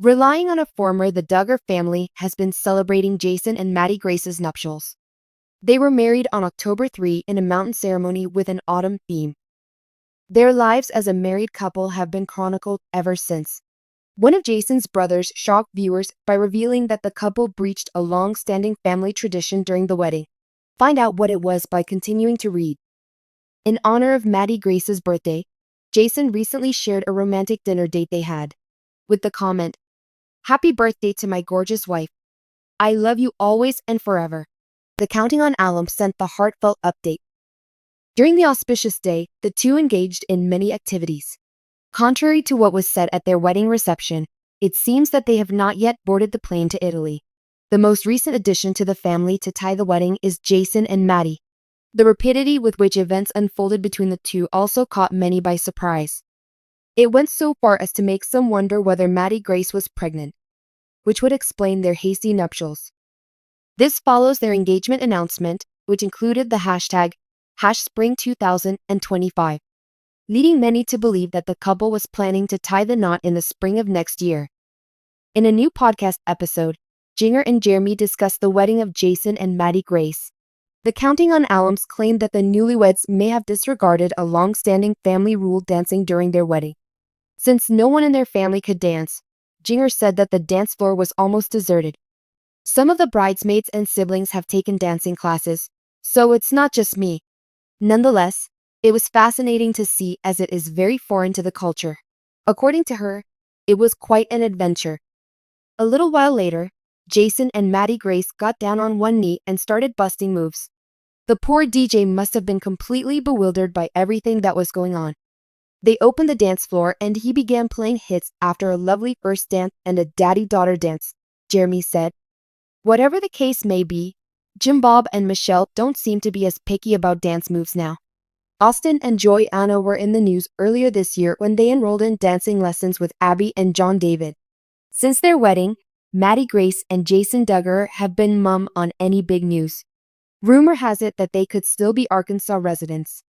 Relying on a former, the Duggar family has been celebrating Jason and Maddie Grace's nuptials. They were married on October 3 in a mountain ceremony with an autumn theme. Their lives as a married couple have been chronicled ever since. One of Jason's brothers shocked viewers by revealing that the couple breached a long-standing family tradition during the wedding. Find out what it was by continuing to read. In honor of Maddie Grace's birthday, Jason recently shared a romantic dinner date they had, with the comment, "Happy birthday to my gorgeous wife. I love you always and forever." The Counting on Alum sent the heartfelt update. During the auspicious day, the two engaged in many activities. Contrary to what was said at their wedding reception, it seems that they have not yet boarded the plane to Italy. The most recent addition to the family to tie the wedding is Jason and Maddie. The rapidity with which events unfolded between the two also caught many by surprise. It went so far as to make some wonder whether Maddie Grace was pregnant, which would explain their hasty nuptials. This follows their engagement announcement, which included the hashtag #Spring2025, leading many to believe that the couple was planning to tie the knot in the spring of next year. In a new podcast episode, Jinger and Jeremy discussed the wedding of Jason and Maddie Grace. The Counting on Alums claimed that the newlyweds may have disregarded a long-standing family rule dancing during their wedding. Since no one in their family could dance, Jinger said that the dance floor was almost deserted. Some of the bridesmaids and siblings have taken dancing classes, so it's not just me. Nonetheless, it was fascinating to see as it is very foreign to the culture. According to her, it was quite an adventure. A little while later, Jason and Maddie Grace got down on one knee and started busting moves. The poor DJ must have been completely bewildered by everything that was going on. They opened the dance floor and he began playing hits after a lovely first dance and a daddy-daughter dance, Jeremy said. Whatever the case may be, Jim Bob and Michelle don't seem to be as picky about dance moves now. Austin and Johanna were in the news earlier this year when they enrolled in dancing lessons with Abby and John David. Since their wedding, Maddie Grace and Jason Duggar have been mum on any big news. Rumor has it that they could still be Arkansas residents.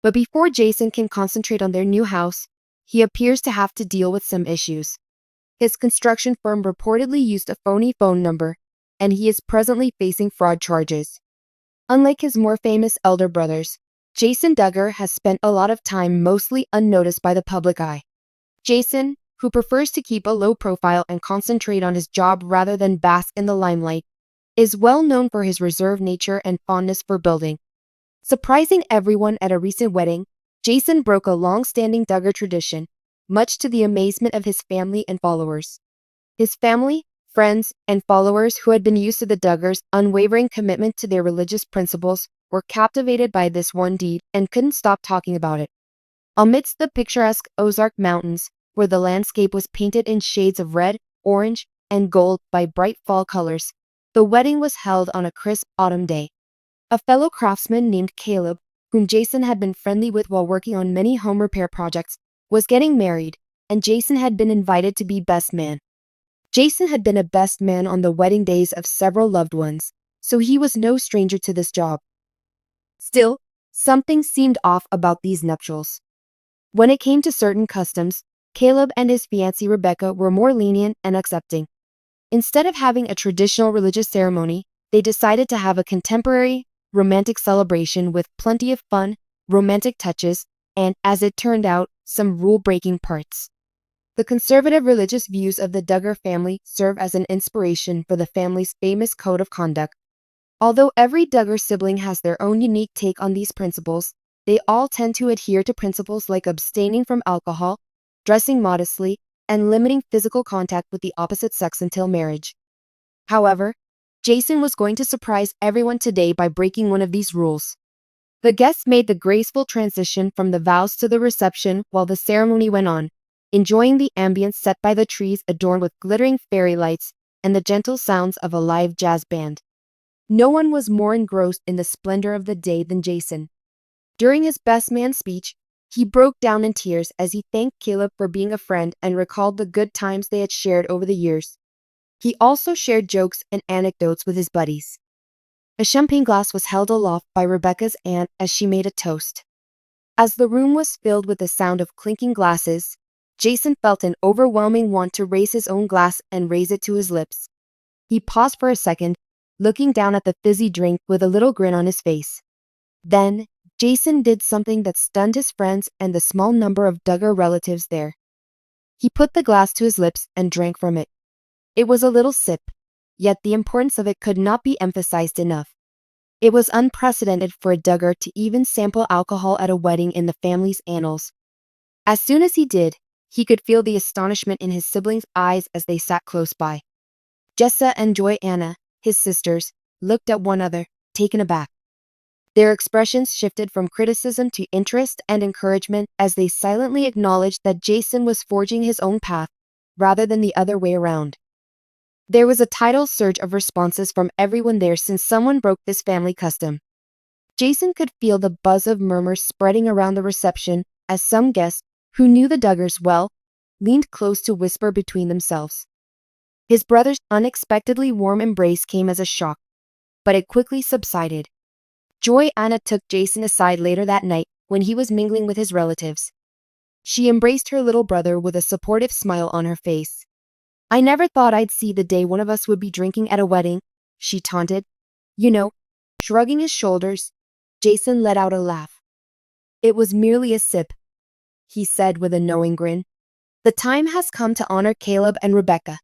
But before Jason can concentrate on their new house, he appears to have to deal with some issues. His construction firm reportedly used a phony phone number, and he is presently facing fraud charges. Unlike his more famous elder brothers, Jason Duggar has spent a lot of time mostly unnoticed by the public eye. Jason, who prefers to keep a low profile and concentrate on his job rather than bask in the limelight, is well known for his reserved nature and fondness for building. Surprising everyone at a recent wedding, Jason broke a long-standing Duggar tradition, much to the amazement of his family and followers. His family, friends, and followers who had been used to the Duggars' unwavering commitment to their religious principles were captivated by this one deed and couldn't stop talking about it. Amidst the picturesque Ozark Mountains, where the landscape was painted in shades of red, orange, and gold by bright fall colors, the wedding was held on a crisp autumn day. A fellow craftsman named Caleb, whom Jason had been friendly with while working on many home repair projects, was getting married, and Jason had been invited to be best man. Jason had been a best man on the wedding days of several loved ones, so he was no stranger to this job. Still, something seemed off about these nuptials. When it came to certain customs, Caleb and his fiancée Rebecca were more lenient and accepting. Instead of having a traditional religious ceremony, they decided to have a contemporary, romantic celebration with plenty of fun, romantic touches, and, as it turned out, some rule-breaking parts. The conservative religious views of the Duggar family serve as an inspiration for the family's famous code of conduct. Although every Duggar sibling has their own unique take on these principles, they all tend to adhere to principles like abstaining from alcohol, dressing modestly, and limiting physical contact with the opposite sex until marriage. However, Jason was going to surprise everyone today by breaking one of these rules. The guests made the graceful transition from the vows to the reception while the ceremony went on, enjoying the ambience set by the trees adorned with glittering fairy lights and the gentle sounds of a live jazz band. No one was more engrossed in the splendor of the day than Jason. During his best man speech, he broke down in tears as he thanked Caleb for being a friend and recalled the good times they had shared over the years. He also shared jokes and anecdotes with his buddies. A champagne glass was held aloft by Rebecca's aunt as she made a toast. As the room was filled with the sound of clinking glasses, Jason felt an overwhelming want to raise his own glass and raise it to his lips. He paused for a second, looking down at the fizzy drink with a little grin on his face. Then, Jason did something that stunned his friends and the small number of Duggar relatives there. He put the glass to his lips and drank from it. It was a little sip, yet the importance of it could not be emphasized enough. It was unprecedented for a Duggar to even sample alcohol at a wedding in the family's annals. As soon as he did, he could feel the astonishment in his siblings' eyes as they sat close by. Jessa and Johannah, his sisters, looked at one another, taken aback. Their expressions shifted from criticism to interest and encouragement as they silently acknowledged that Jason was forging his own path, rather than the other way around. There was a tidal surge of responses from everyone there since someone broke this family custom. Jason could feel the buzz of murmurs spreading around the reception as some guests, who knew the Duggars well, leaned close to whisper between themselves. His brother's unexpectedly warm embrace came as a shock, but it quickly subsided. Johannah took Jason aside later that night when he was mingling with his relatives. She embraced her little brother with a supportive smile on her face. "I never thought I'd see the day one of us would be drinking at a wedding," she taunted. "You know." Shrugging his shoulders, Jason let out a laugh. "It was merely a sip," he said with a knowing grin. "The time has come to honor Caleb and Rebecca.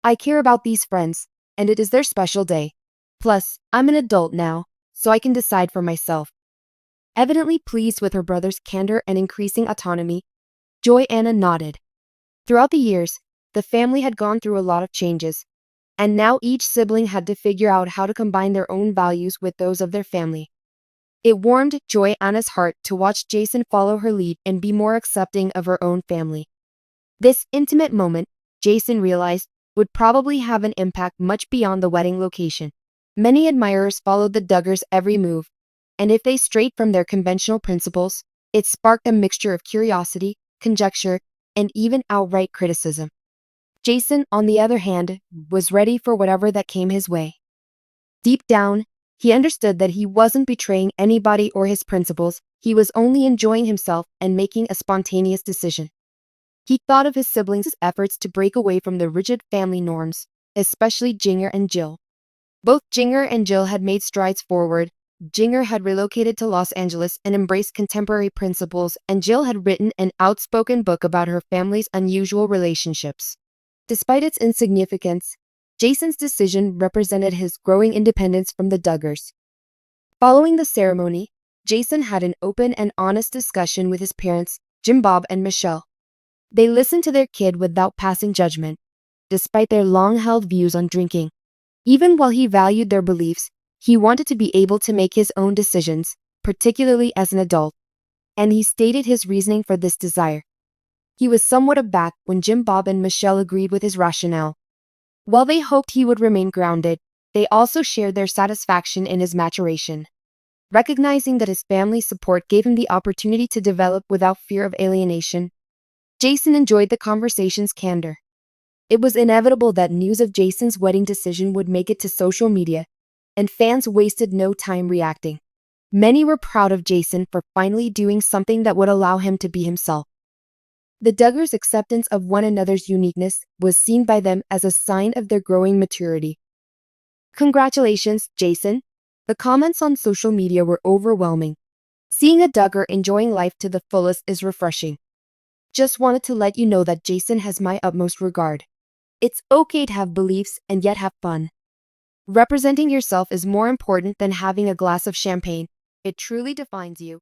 I care about these friends, and it is their special day. Plus, I'm an adult now, so I can decide for myself." Evidently pleased with her brother's candor and increasing autonomy, Johannah nodded. Throughout the years, the family had gone through a lot of changes, and now each sibling had to figure out how to combine their own values with those of their family. It warmed Johannah's heart to watch Jason follow her lead and be more accepting of her own family. This intimate moment, Jason realized, would probably have an impact much beyond the wedding location. Many admirers followed the Duggars' every move, and if they strayed from their conventional principles, it sparked a mixture of curiosity, conjecture, and even outright criticism. Jason, on the other hand, was ready for whatever that came his way. Deep down, he understood that he wasn't betraying anybody or his principles, he was only enjoying himself and making a spontaneous decision. He thought of his siblings' efforts to break away from the rigid family norms, especially Jinger and Jill. Both Jinger and Jill had made strides forward. Jinger had relocated to Los Angeles and embraced contemporary principles, and Jill had written an outspoken book about her family's unusual relationships. Despite its insignificance, Jason's decision represented his growing independence from the Duggars. Following the ceremony, Jason had an open and honest discussion with his parents, Jim Bob and Michelle. They listened to their kid without passing judgment, despite their long-held views on drinking. Even while he valued their beliefs, he wanted to be able to make his own decisions, particularly as an adult, and he stated his reasoning for this desire. He was somewhat aback when Jim Bob and Michelle agreed with his rationale. While they hoped he would remain grounded, they also shared their satisfaction in his maturation. Recognizing that his family's support gave him the opportunity to develop without fear of alienation, Jason enjoyed the conversation's candor. It was inevitable that news of Jason's wedding decision would make it to social media, and fans wasted no time reacting. Many were proud of Jason for finally doing something that would allow him to be himself. The Duggars' acceptance of one another's uniqueness was seen by them as a sign of their growing maturity. "Congratulations, Jason." The comments on social media were overwhelming. "Seeing a Duggar enjoying life to the fullest is refreshing. Just wanted to let you know that Jason has my utmost regard. It's okay to have beliefs and yet have fun. Representing yourself is more important than having a glass of champagne. It truly defines you."